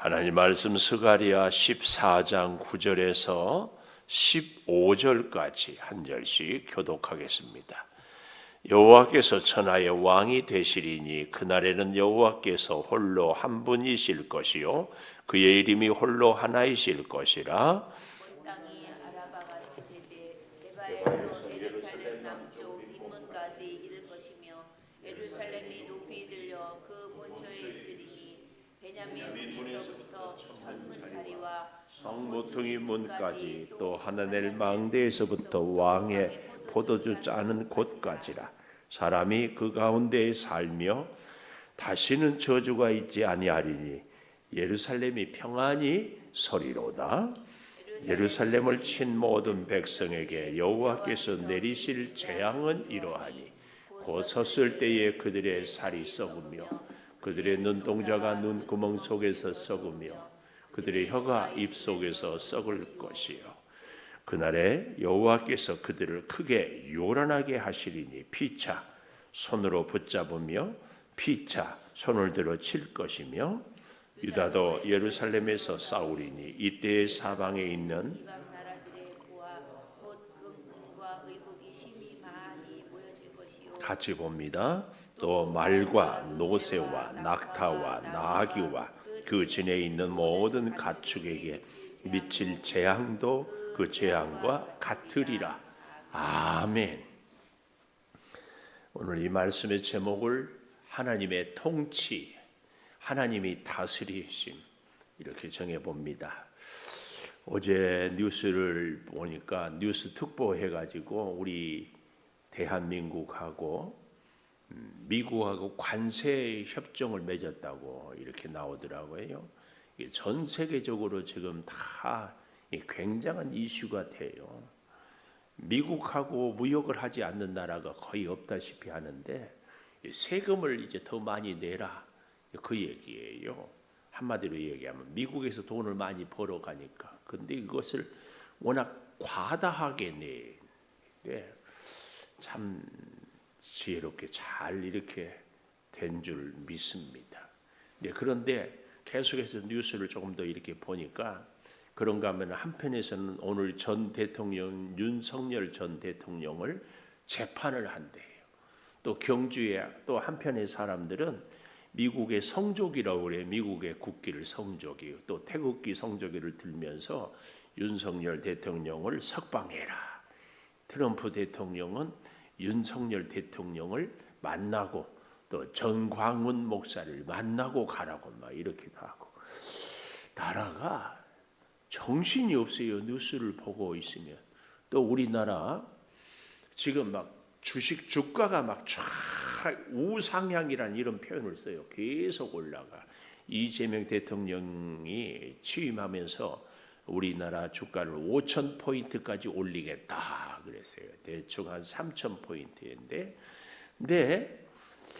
하나님 말씀 스가랴 14장 9절에서 15절까지 한 절씩 교독하겠습니다. 여호와께서 천하의 왕이 되시리니 그날에는 여호와께서 홀로 한 분이실 것이요 그의 이름이 홀로 하나이실 것이라. 온 땅이 아라바같이 되되 에바에서 예루살렘 남쪽 인문까지 이를 것이며 예루살렘이 높이 들려 그 본처에 있으리니 베냐민 문에서부터 천문 자리와 성 모퉁이 문까지 또 하나넬 망대에서부터 왕의 포도주 짜는 곳까지라. 사람이 그 가운데에 살며 다시는 저주가 있지 아니하리니 예루살렘이 평안히 서리로다. 예루살렘을 친 모든 백성에게 여호와께서 내리실 재앙은 이러하니 곧 섰을 때에 그들의 살이 썩으며 그들의 눈동자가 눈구멍 속에서 썩으며 그들의 혀가 입 속에서 썩을 것이요 그날에 여호와께서 그들을 크게 요란하게 하시리니 피차 손으로 붙잡으며 피차 손을 들어 칠 것이며 유다도 예루살렘에서 싸우리니 이때의 사방에 있는 이방 나라들의 부와 곧 금은과 의복이 심히 많이 모여질 것이요 같이 봅니다. 또 말과 노새와 낙타와 나귀와 그 진에 있는 모든 가축에게 미칠 재앙도 그 재앙과 같으리라. 아멘. 오늘 이 말씀의 제목을 하나님의 통치, 하나님이 다스리심 이렇게 정해봅니다. 어제 뉴스를 보니까 뉴스 특보해가지고 우리 대한민국하고 미국하고 관세 협정을 맺었다고 이렇게 나오더라고요. 전 세계적으로 지금 다 굉장한 이슈가 돼요. 미국하고 무역을 하지 않는 나라가 거의 없다시피 하는데 세금을 이제 더 많이 내라 그 얘기예요. 한마디로 얘기하면 미국에서 돈을 많이 벌어가니까. 근데 이것을 워낙 과다하게 참 지혜롭게 잘 이렇게 된 줄 믿습니다. 그런데 계속해서 뉴스를 조금 더 이렇게 보니까 그런가 하면 한편에서는 오늘 전 대통령 윤석열 전 대통령을 재판을 한대요. 또 경주에 또 한편의 사람들은 미국의 성조기라고 그래요. 미국의 국기를 성조기, 또 태극기 성조기를 들면서 윤석열 대통령을 석방해라. 트럼프 대통령은 윤석열 대통령을 만나고 또 정광훈 목사를 만나고 가라고 막 이렇게도 하고 나라가 정신이 없어요. 뉴스를 보고 있으면. 또 우리나라 지금 막 주가가 막 우상향이라는 이런 표현을 써요. 계속 올라가. 이재명 대통령이 취임하면서 우리나라 주가를 5,000포인트까지 올리겠다 그랬어요. 대충 한 3,000포인트인데 근데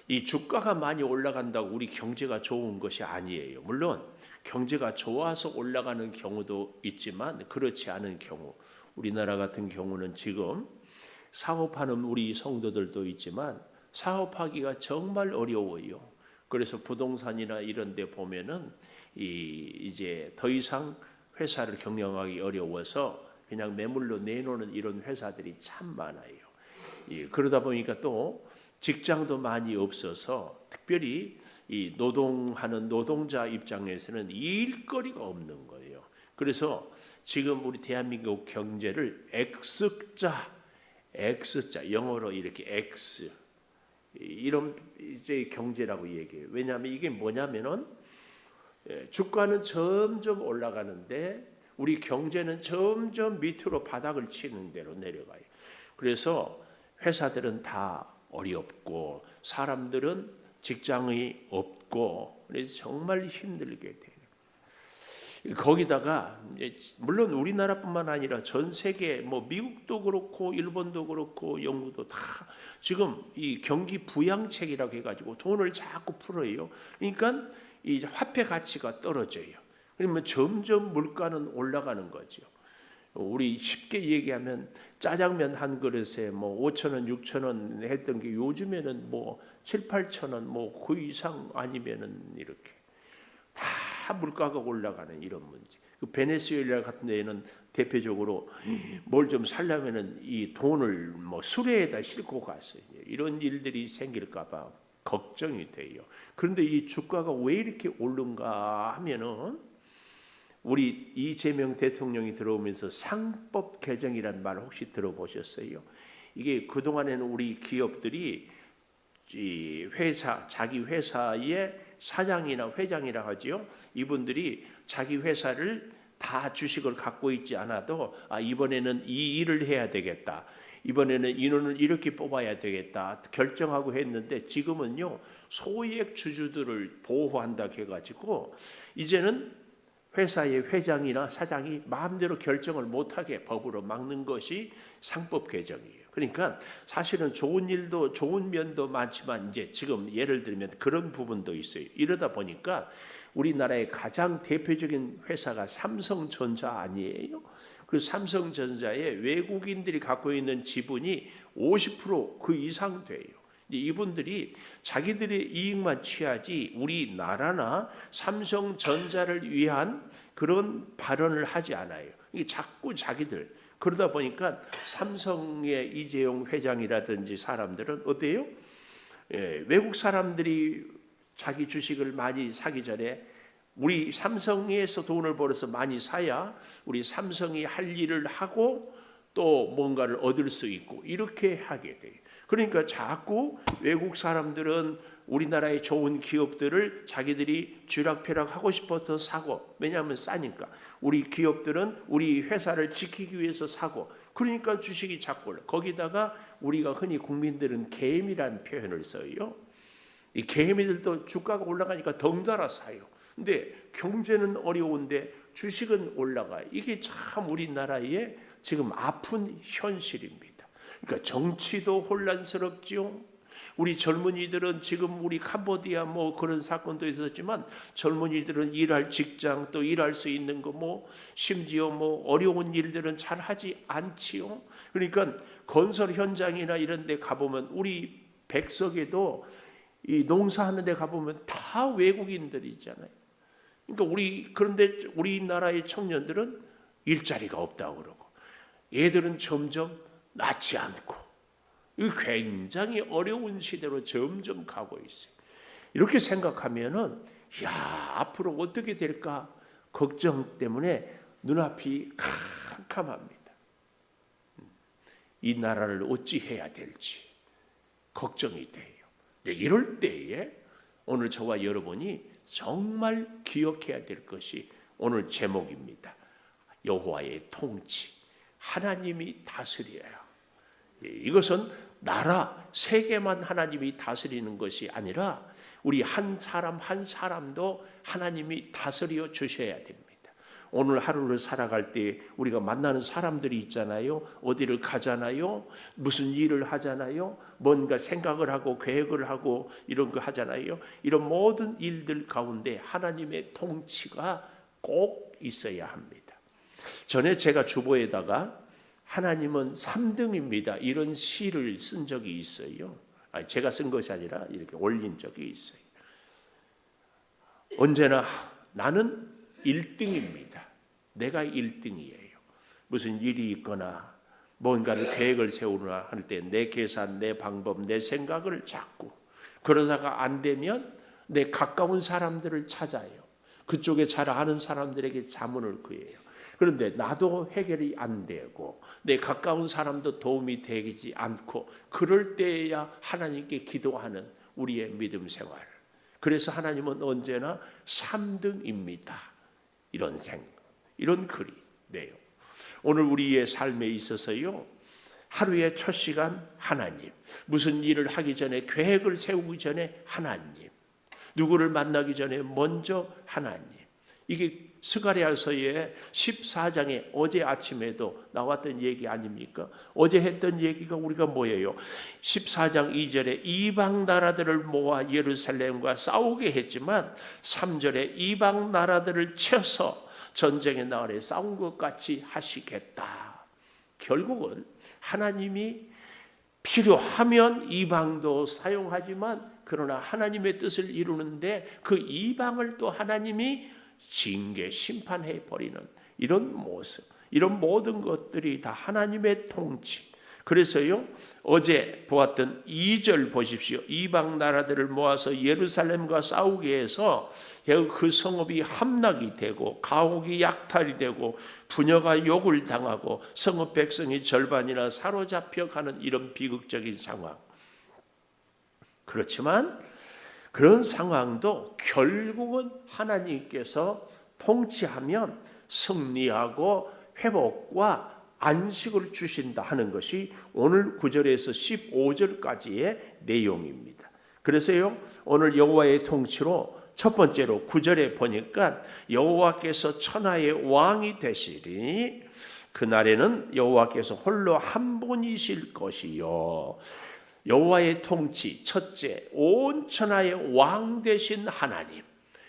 이 주가가 많이 올라간다고 우리 경제가 좋은 것이 아니에요. 물론 경제가 좋아서 올라가는 경우도 있지만 그렇지 않은 경우 우리나라 같은 경우는 지금 사업하는 우리 성도들도 있지만 사업하기가 정말 어려워요. 그래서 부동산이나 이런 데 보면은 이제 더 이상 회사를 경영하기 어려워서 그냥 매물로 내놓는 이런 회사들이 참 많아요. 그러다 보니까 또 직장도 많이 없어서 특별히 이 노동하는 노동자 입장에서는 일거리가 없는 거예요. 그래서 지금 우리 대한민국 경제를 X자 영어로 이렇게 X 이런 이제 경제라고 얘기해요. 왜냐하면 이게 뭐냐면은 주가는 점점 올라가는데 우리 경제는 점점 밑으로 바닥을 치는 대로 내려가요. 그래서 회사들은 다 어렵고 사람들은 직장이 없고 그래서 정말 힘들게 돼요. 거기다가 물론 우리나라뿐만 아니라 전 세계 뭐 미국도 그렇고 일본도 그렇고 영국도 다 지금 이 경기 부양책이라고 해가지고 돈을 자꾸 풀어요. 그러니까 이 화폐 가치가 떨어져요. 그러면 점점 물가는 올라가는 거죠. 우리 쉽게 얘기하면 짜장면 한 그릇에 뭐 5,000원, 6,000원 했던 게 요즘에는 뭐 7, 8,000원 뭐 그 이상 아니면은 이렇게 다 다 물가가 올라가는 이런 문제. 그 베네수엘라 같은 데에는 대표적으로 뭘 좀 살려면은 이 돈을 뭐 수레에다 싣고 갔어요. 이런 일들이 생길까봐 걱정이 돼요. 그런데 이 주가가 왜 이렇게 오른가 하면은 우리 이재명 대통령이 들어오면서 상법 개정이란 말 혹시 들어보셨어요? 이게 그동안에는 우리 기업들이 이 회사, 자기 회사의 사장이나 회장이라 하죠. 이분들이 자기 회사를 다 주식을 갖고 있지 않아도 이번에는 이 일을 해야 되겠다. 이번에는 인원을 이렇게 뽑아야 되겠다. 결정하고 했는데 지금은요. 소액 주주들을 보호한다 해가지고 이제는 회사의 회장이나 사장이 마음대로 결정을 못하게 법으로 막는 것이 상법 개정이에요. 그러니까 사실은 좋은 일도 좋은 면도 많지만 이제 지금 예를 들면 그런 부분도 있어요. 이러다 보니까 우리나라의 가장 대표적인 회사가 삼성전자 아니에요? 그 삼성전자에 외국인들이 갖고 있는 지분이 50%그 이상 돼요. 이분들이 자기들의 이익만 취하지 우리나라나 삼성전자를 위한 그런 발언을 하지 않아요. 이게 자꾸 자기들. 그러다 보니까 삼성의 이재용 회장이라든지 사람들은 어때요? 외국 사람들이 자기 주식을 많이 사기 전에 우리 삼성에서 돈을 벌어서 많이 사야 우리 삼성이 할 일을 하고 또 뭔가를 얻을 수 있고 이렇게 하게 돼요. 그러니까 자꾸 외국 사람들은 우리나라의 좋은 기업들을 자기들이 쥐락펴락 하고 싶어서 사고, 왜냐하면 싸니까. 우리 기업들은 우리 회사를 지키기 위해서 사고, 그러니까 주식이 자꾸 올라. 거기다가 우리가 흔히 국민들은 개미란 표현을 써요. 이 개미들도 주가가 올라가니까 덩달아 사요. 근데 경제는 어려운데 주식은 올라가요. 이게 참 우리나라의 지금 아픈 현실입니다. 그러니까 정치도 혼란스럽지요. 우리 젊은이들은 지금 우리 캄보디아 뭐 그런 사건도 있었지만 젊은이들은 일할 직장 또 일할 수 있는 거 뭐 심지어 뭐 어려운 일들은 잘 하지 않지요. 그러니까 건설 현장이나 이런 데 가보면 우리 백석에도 이 농사하는 데 가보면 다 외국인들이잖아요. 그러니까 그런데 우리나라의 청년들은 일자리가 없다고 그러고 얘들은 점점 낫지 않고 굉장히 어려운 시대로 점점 가고 있어요. 이렇게 생각하면은 앞으로 어떻게 될까 걱정 때문에 눈앞이 캄캄합니다. 이 나라를 어찌 해야 될지 걱정이 돼요. 근데 이럴 때에 오늘 저와 여러분이 정말 기억해야 될 것이 오늘 제목입니다. 여호와의 통치, 하나님이 다스려요. 이것은 나라, 세계만 하나님이 다스리는 것이 아니라 우리 한 사람 한 사람도 하나님이 다스려 주셔야 됩니다. 오늘 하루를 살아갈 때 우리가 만나는 사람들이 있잖아요. 어디를 가잖아요. 무슨 일을 하잖아요. 뭔가 생각을 하고 계획을 하고 이런 거 하잖아요. 이런 모든 일들 가운데 하나님의 통치가 꼭 있어야 합니다. 전에 제가 주보에다가 하나님은 3등입니다. 이런 시를 쓴 적이 있어요. 제가 쓴 것이 아니라 이렇게 올린 적이 있어요. 언제나 나는 1등입니다. 내가 1등이에요. 무슨 일이 있거나 뭔가를 계획을 세우거나 할 때 내 계산, 내 방법, 내 생각을 잡고 그러다가 안 되면 내 가까운 사람들을 찾아요. 그쪽에 잘 아는 사람들에게 자문을 구해요. 그런데 나도 해결이 안 되고 내 가까운 사람도 도움이 되지 않고 그럴 때야 하나님께 기도하는 우리의 믿음 생활. 그래서 하나님은 언제나 3등입니다. 이런 글이 네요. 오늘 우리의 삶에 있어서요. 하루의 첫 시간 하나님, 무슨 일을 하기 전에 계획을 세우기 전에 하나님, 누구를 만나기 전에 먼저 하나님. 이게 스가랴서의 14장에 어제 아침에도 나왔던 얘기 아닙니까? 어제 했던 얘기가 우리가 뭐예요? 14장 2절에 이방 나라들을 모아 예루살렘과 싸우게 했지만 3절에 이방 나라들을 쳐서 전쟁의 날에 싸운 것 같이 하시겠다. 결국은 하나님이 필요하면 이방도 사용하지만 그러나 하나님의 뜻을 이루는데 그 이방을 또 하나님이 징계, 심판해 버리는 이런 모습, 이런 모든 것들이 다 하나님의 통치. 그래서요, 어제 보았던 2절 보십시오. 이방 나라들을 모아서 예루살렘과 싸우게 해서 그 성읍이 함락이 되고 가옥이 약탈이 되고 부녀가 욕을 당하고 성읍 백성이 절반이나 사로잡혀 가는 이런 비극적인 상황. 그렇지만 그런 상황도 결국은 하나님께서 통치하면 승리하고 회복과 안식을 주신다 하는 것이 오늘 9절에서 15절까지의 내용입니다. 그래서요, 오늘 여호와의 통치로 첫 번째로 9절에 보니까 여호와께서 천하의 왕이 되시리니 그날에는 여호와께서 홀로 한 분이실 것이요. 여호와의 통치, 첫째, 온 천하의 왕 되신 하나님,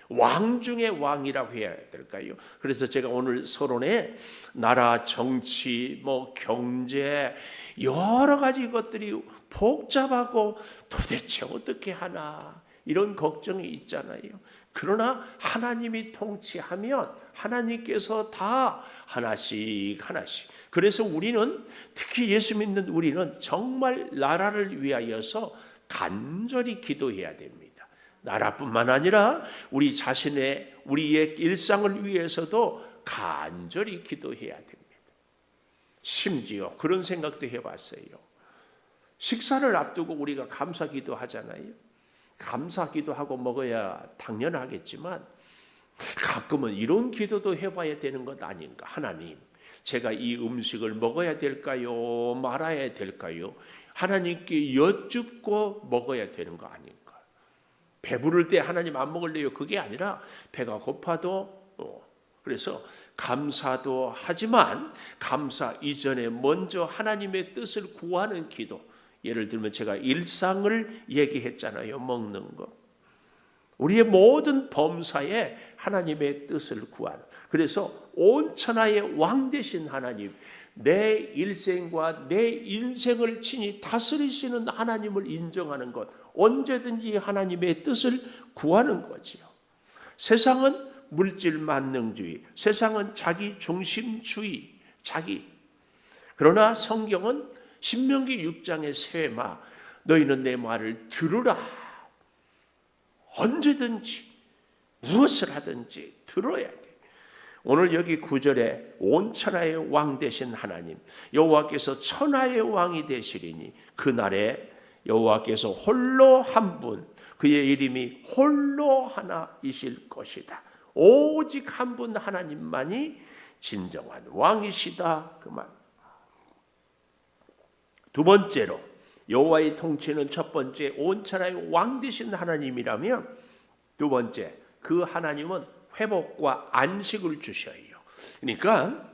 왕 중의 왕이라고 해야 될까요? 그래서 제가 오늘 서론에 나라 정치, 경제 여러 가지 것들이 복잡하고 도대체 어떻게 하나 이런 걱정이 있잖아요. 그러나 하나님이 통치하면 하나님께서 다 하나씩 그래서 우리는, 특히 예수 믿는 우리는 정말 나라를 위하여서 간절히 기도해야 됩니다. 나라뿐만 아니라 우리 자신의, 우리의 일상을 위해서도 간절히 기도해야 됩니다. 심지어 그런 생각도 해봤어요. 식사를 앞두고 우리가 감사기도 하잖아요. 감사기도하고 먹어야 당연하겠지만 가끔은 이런 기도도 해봐야 되는 것 아닌가. 하나님, 제가 이 음식을 먹어야 될까요? 말아야 될까요? 하나님께 여쭙고 먹어야 되는 거 아닌가. 배부를 때 하나님 안 먹을래요? 그게 아니라 배가 고파도 그래서 감사도 하지만 감사 이전에 먼저 하나님의 뜻을 구하는 기도. 예를 들면 제가 일상을 얘기했잖아요. 먹는 거. 우리의 모든 범사에 하나님의 뜻을 구하는. 그래서 온 천하의 왕 되신 하나님, 내 일생과 내 인생을 친히 다스리시는 하나님을 인정하는 것, 언제든지 하나님의 뜻을 구하는 거지요. 세상은 물질 만능주의, 세상은 자기 중심주의, 그러나 성경은 신명기 6장의 세마, 너희는 내 말을 들으라. 언제든지 무엇을 하든지 들어야 돼. 오늘 여기 9절에 온 천하의 왕 되신 하나님, 여호와께서 천하의 왕이 되시리니 그날에 여호와께서 홀로 한 분, 그의 이름이 홀로 하나이실 것이다. 오직 한 분 하나님만이 진정한 왕이시다. 그 말. 두 번째로 여호와의 통치는 첫 번째 온 천하의 왕 되신 하나님이라면, 두 번째 그 하나님은 회복과 안식을 주셔요. 그러니까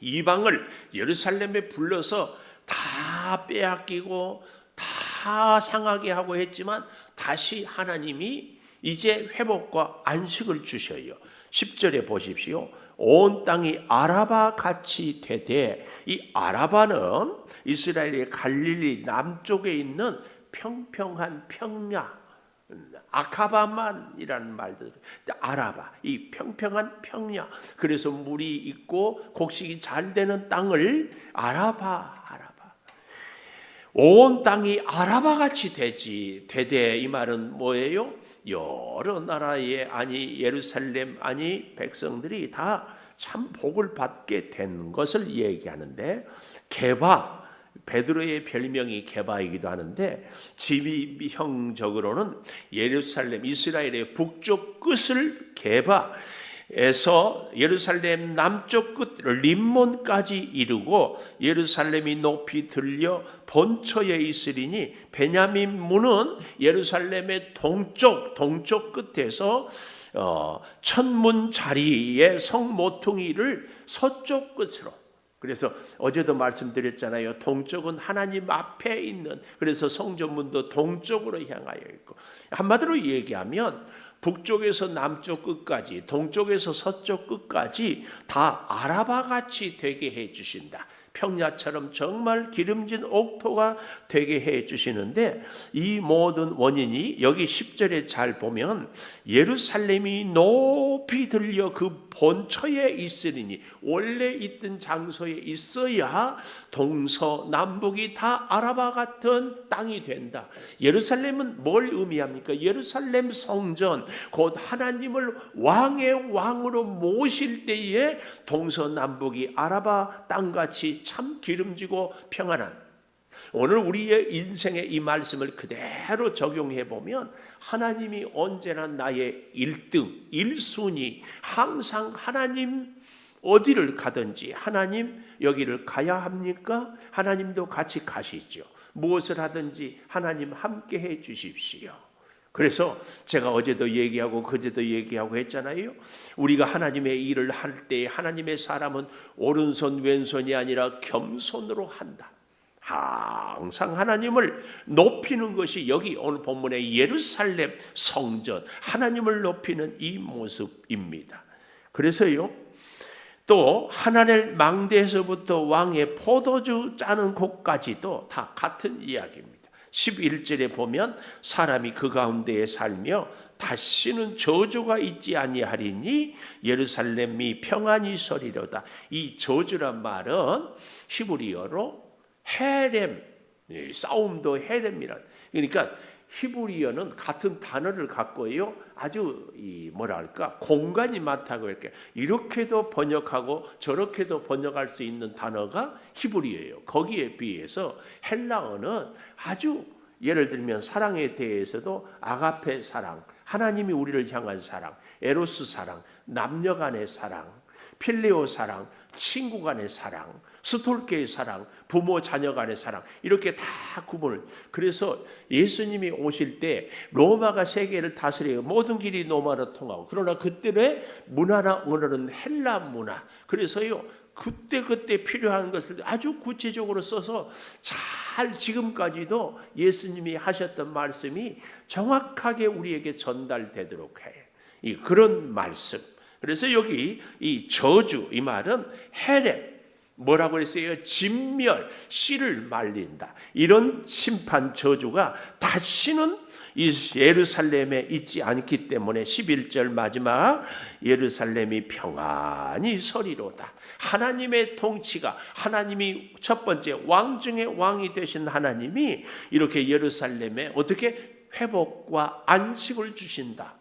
이방을 예루살렘에 불러서 다 빼앗기고 다 상하게 하고 했지만 다시 하나님이 이제 회복과 안식을 주셔요. 10절에 보십시오. 온 땅이 아라바 같이 되되, 이 아라바는 이스라엘의 갈릴리 남쪽에 있는 평평한 평야, 아카바만이라는 말들, 아라바, 이 평평한 평야. 그래서 물이 있고 곡식이 잘 되는 땅을 아라바. 온 땅이 아라바 같이 되되, 이 말은 뭐예요? 여러 나라의 예루살렘 백성들이 다 참 복을 받게 된 것을 얘기하는데, 게바, 베드로의 별명이 게바이기도 하는데 지리형적으로는 예루살렘, 이스라엘의 북쪽 끝을 게바에서 예루살렘 남쪽 끝 림몬까지 이르고 예루살렘이 높이 들려 본처에 있으리니, 베냐민 문은 예루살렘의 동쪽 끝에서 천문 자리의 성 모퉁이를 서쪽 끝으로. 그래서 어제도 말씀드렸잖아요. 동쪽은 하나님 앞에 있는, 그래서 성전문도 동쪽으로 향하여 있고, 한마디로 얘기하면 북쪽에서 남쪽 끝까지, 동쪽에서 서쪽 끝까지 다 아라바 같이 되게 해 주신다. 평야처럼 정말 기름진 옥토가 되게 해 주시는데, 이 모든 원인이 여기 10절에 잘 보면 예루살렘이 높이 들려 그 본처에 있으리니, 원래 있던 장소에 있어야 동서남북이 다 아라바 같은 땅이 된다. 예루살렘은 뭘 의미합니까? 예루살렘 성전, 곧 하나님을 왕의 왕으로 모실 때에 동서남북이 아라바 땅같이 참 기름지고 평안한, 오늘 우리의 인생에 이 말씀을 그대로 적용해 보면 하나님이 언제나 나의 1등, 1순위, 항상 하나님 어디를 가든지 하나님 여기를 가야 합니까? 하나님도 같이 가시죠. 무엇을 하든지 하나님 함께 해 주십시오. 그래서 제가 어제도 얘기하고 그제도 얘기하고 했잖아요. 우리가 하나님의 일을 할 때 하나님의 사람은 오른손 왼손이 아니라 겸손으로 한다. 항상 하나님을 높이는 것이 여기 오늘 본문의 예루살렘 성전, 하나님을 높이는 이 모습입니다. 그래서요, 또 하나넬 망대에서부터 왕의 포도주 짜는 곳까지도 다 같은 이야기입니다. 11절에 보면 사람이 그 가운데에 살며 다시는 저주가 있지 아니하리니 예루살렘이 평안히 서리로다. 이 저주란 말은 히브리어로 헤렘, 싸움도 헤렘이란, 그러니까 히브리어는 같은 단어를 갖고요, 아주 뭐랄까 공간이 많다고 이렇게도 번역하고 저렇게도 번역할 수 있는 단어가 히브리어예요. 거기에 비해서 헬라어는 아주, 예를 들면 사랑에 대해서도 아가페 사랑, 하나님이 우리를 향한 사랑, 에로스 사랑, 남녀 간의 사랑, 필레오 사랑, 친구 간의 사랑, 스톨케의 사랑, 부모 자녀 간의 사랑, 이렇게 다 구분을. 그래서 예수님이 오실 때 로마가 세계를 다스려요. 모든 길이 로마로 통하고. 그러나 그때의 문화나 언어는 헬라 문화. 그래서요, 그때 필요한 것을 아주 구체적으로 써서 잘 지금까지도 예수님이 하셨던 말씀이 정확하게 우리에게 전달되도록 해요. 그런 말씀. 그래서 여기 이 저주, 이 말은 헤렘, 뭐라고 그랬어요? 진멸, 씨를 말린다. 이런 심판 저주가 다시는 이 예루살렘에 있지 않기 때문에 11절 마지막, 예루살렘이 평안히 서리로다. 하나님의 통치가, 하나님이 첫 번째 왕 중에 왕이 되신 하나님이 이렇게 예루살렘에 어떻게 회복과 안식을 주신다.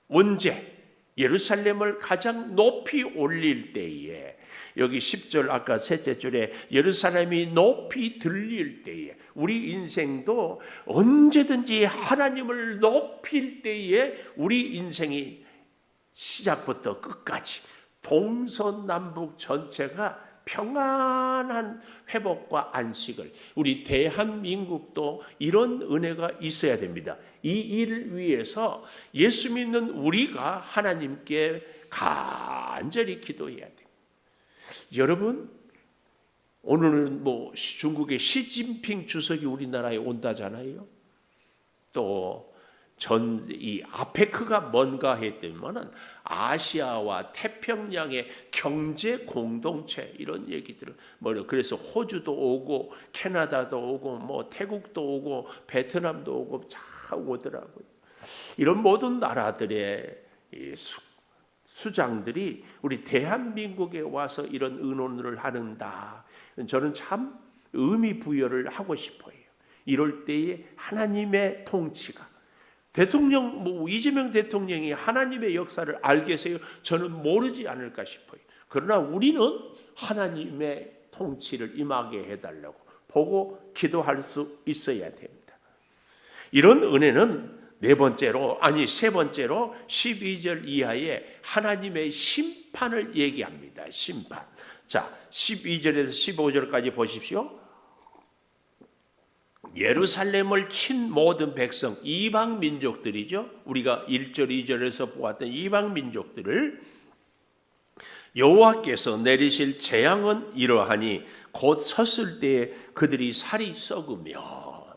언제? 예루살렘을 가장 높이 올릴 때에, 여기 10절 아까 셋째 줄에 예루살렘이 높이 들릴 때에, 우리 인생도 언제든지 하나님을 높일 때에 우리 인생이 시작부터 끝까지 동서남북 전체가 평안한 회복과 안식을, 우리 대한민국도 이런 은혜가 있어야 됩니다. 이 일을 위해서 예수 믿는 우리가 하나님께 간절히 기도해야 됩니다. 여러분, 오늘은 중국의 시진핑 주석이 우리나라에 온다잖아요. 또 이 아페크가 뭔가 했더니만은 아시아와 태평양의 경제 공동체, 이런 얘기들을 그래서 호주도 오고 캐나다도 오고 태국도 오고 베트남도 오고 잘 오더라고요. 이런 모든 나라들의 수장들이 우리 대한민국에 와서 이런 의논을 하는다. 저는 참 의미 부여를 하고 싶어요. 이럴 때에 하나님의 통치가, 대통령 이재명 대통령이 하나님의 역사를 알겠어요? 저는 모르지 않을까 싶어요. 그러나 우리는 하나님의 통치를 임하게 해달라고 보고 기도할 수 있어야 됩니다. 이런 은혜는 세 번째로 12절 이하에 하나님의 심판을 얘기합니다. 심판. 자, 12절에서 15절까지 보십시오. 예루살렘을 친 모든 백성, 이방 민족들이죠. 우리가 1절, 2절에서 보았던 이방 민족들을 여호와께서 내리실 재앙은 이러하니 곧 섰을 때에 그들이 살이 썩으며,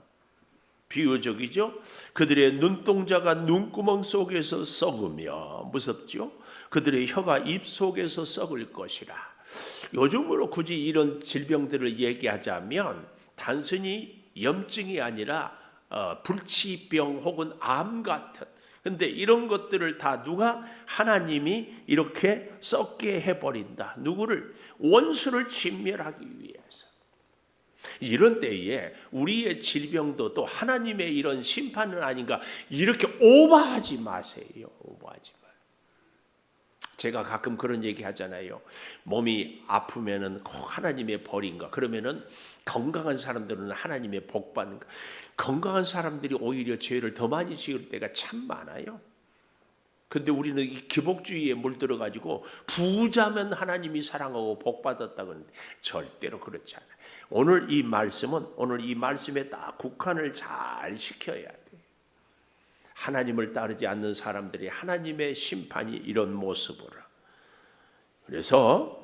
비유적이죠. 그들의 눈동자가 눈구멍 속에서 썩으며, 무섭죠. 그들의 혀가 입 속에서 썩을 것이라. 요즘으로 굳이 이런 질병들을 얘기하자면 단순히 염증이 아니라 불치병 혹은 암 같은, 근데 이런 것들을 다 누가? 하나님이 이렇게 썩게 해버린다. 누구를? 원수를 진멸하기 위해서. 이런 때에 우리의 질병도 또 하나님의 이런 심판은 아닌가, 이렇게 오버하지 마세요. 오버하지 마세요. 제가 가끔 그런 얘기 하잖아요. 몸이 아프면은 꼭 하나님의 벌인가? 그러면은 건강한 사람들은 하나님의 복 받는가? 건강한 사람들이 오히려 죄를 더 많이 지을 때가 참 많아요. 근데 우리는 이 기복주의에 물들어 가지고 부자면 하나님이 사랑하고 복 받았다고 하는데 절대로 그렇지 않아요. 오늘 이 말씀에 딱 국한을 잘 시켜야 돼. 하나님을 따르지 않는 사람들이 하나님의 심판이 이런 모습으로. 그래서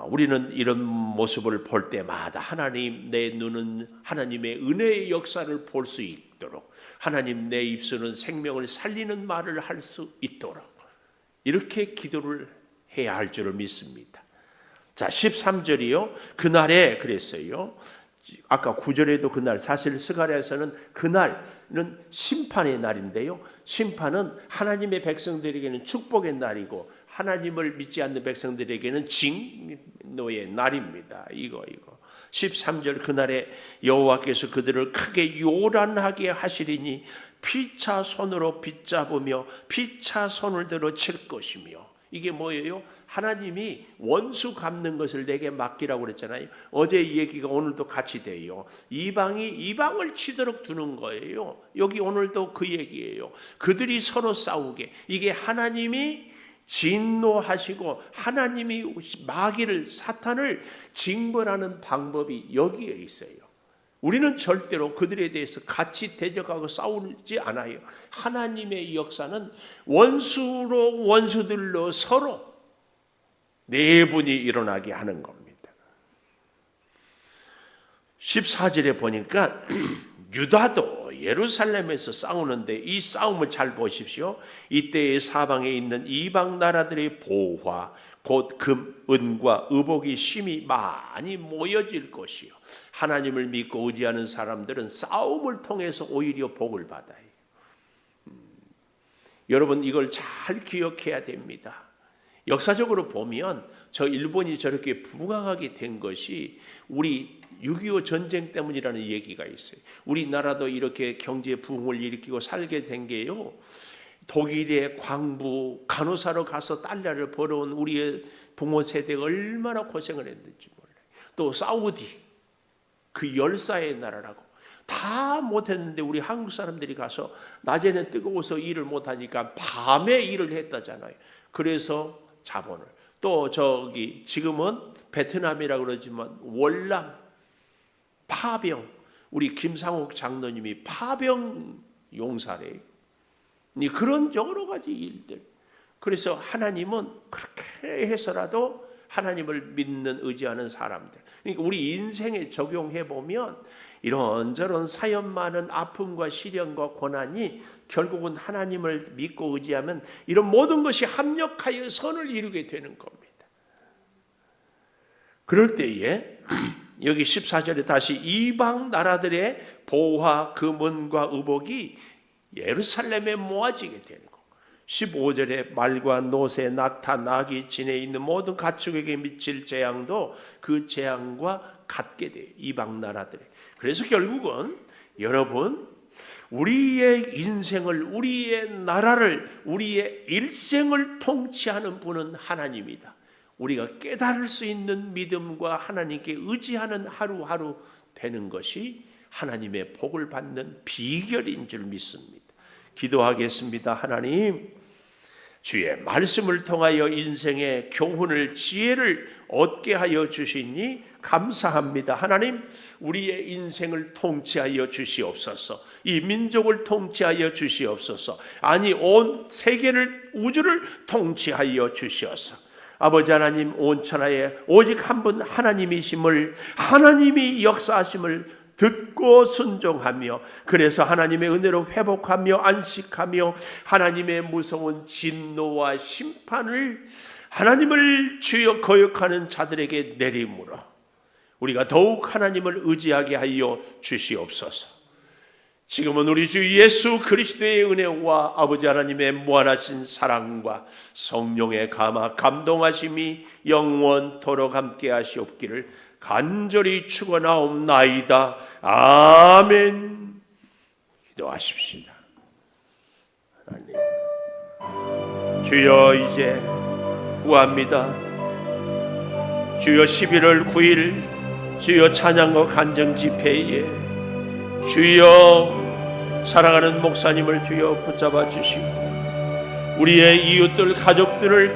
우리는 이런 모습을 볼 때마다 하나님, 내 눈은 하나님의 은혜의 역사를 볼 수 있도록, 하나님, 내 입술은 생명을 살리는 말을 할 수 있도록 이렇게 기도를 해야 할 줄을 믿습니다. 자, 13절이요. 그날에 그랬어요. 아까 9절에도 그날, 사실 스가랴에서는 그날은 심판의 날인데요. 심판은 하나님의 백성들에게는 축복의 날이고 하나님을 믿지 않는 백성들에게는 징노의 날입니다. 이거 13절, 그날에 여호와께서 그들을 크게 요란하게 하시리니 피차 손으로 붙잡으며 피차 손을 들어 칠 것이며. 이게 뭐예요? 하나님이 원수 갚는 것을 내게 맡기라고 그랬잖아요. 어제 이 얘기가 오늘도 같이 돼요. 이방이 이방을 치도록 두는 거예요. 여기 오늘도 그 얘기예요. 그들이 서로 싸우게. 이게 하나님이 진노하시고 하나님이 마귀를, 사탄을 징벌하는 방법이 여기에 있어요. 우리는 절대로 그들에 대해서 같이 대적하고 싸우지 않아요. 하나님의 역사는 원수들로 서로 내분이 일어나게 하는 겁니다. 14절에 보니까 유다도 예루살렘에서 싸우는데 이 싸움을 잘 보십시오. 이때의 사방에 있는 이방 나라들의 보화, 곧 금, 은과 의복이 심히 많이 모여질 것이요. 하나님을 믿고 의지하는 사람들은 싸움을 통해서 오히려 복을 받아요. 여러분, 이걸 잘 기억해야 됩니다. 역사적으로 보면 저 일본이 저렇게 부강하게 된 것이 우리 6.25 전쟁 때문이라는 얘기가 있어요. 우리나라도 이렇게 경제 부흥을 일으키고 살게 된 게요, 독일의 광부 간호사로 가서 달러를 벌어온 우리의 부모 세대가 얼마나 고생을 했는지 몰라요. 또 사우디, 그 열사의 나라라고 다 못했는데 우리 한국 사람들이 가서 낮에는 뜨거워서 일을 못하니까 밤에 일을 했다잖아요. 그래서 자본을. 또 저기 지금은 베트남이라고 그러지만 월남, 파병, 우리 김상옥 장로님이 파병 용사래요. 그런 여러 가지 일들. 그래서 하나님은 그렇게 해서라도 하나님을 믿는, 의지하는 사람들. 그러니까 우리 인생에 적용해 보면 이런저런 사연 많은 아픔과 시련과 고난이 결국은 하나님을 믿고 의지하면 이런 모든 것이 합력하여 선을 이루게 되는 겁니다. 그럴 때에 여기 14절에 다시 이방 나라들의 보화, 금은과 의복이 예루살렘에 모아지게 되는 거. 15절에 말과 노새, 낙타, 나귀, 진에 있는 모든 가축에게 미칠 재앙도 그 재앙과 같게 돼요. 이방 나라들에. 그래서 결국은 여러분, 우리의 인생을, 우리의 나라를, 우리의 일생을 통치하는 분은 하나님이다. 우리가 깨달을 수 있는 믿음과 하나님께 의지하는 하루하루 되는 것이 하나님의 복을 받는 비결인 줄 믿습니다. 기도하겠습니다. 하나님, 주의 말씀을 통하여 인생의 교훈을, 지혜를 얻게 하여 주시니 감사합니다. 하나님, 우리의 인생을 통치하여 주시옵소서. 이 민족을 통치하여 주시옵소서. 아니, 온 세계를, 우주를 통치하여 주시옵소서. 아버지 하나님, 온 천하에 오직 한 분 하나님이심을, 하나님이 역사하심을 듣고 순종하며, 그래서 하나님의 은혜로 회복하며 안식하며 하나님의 무서운 진노와 심판을 하나님을 주여 거역하는 자들에게 내림으로 우리가 더욱 하나님을 의지하게 하여 주시옵소서. 지금은 우리 주 예수 그리스도의 은혜와 아버지 하나님의 무한하신 사랑과 성령의 감동하심이 영원토록 함께 하시옵기를 간절히 축원하옵나이다. 아멘. 기도하십시다. 하나님, 주여 이제 구합니다. 주여 11월 9일 주여 찬양과 간증 집회에 주여 사랑하는 목사님을 주여 붙잡아 주시고 우리의 이웃들 가족들을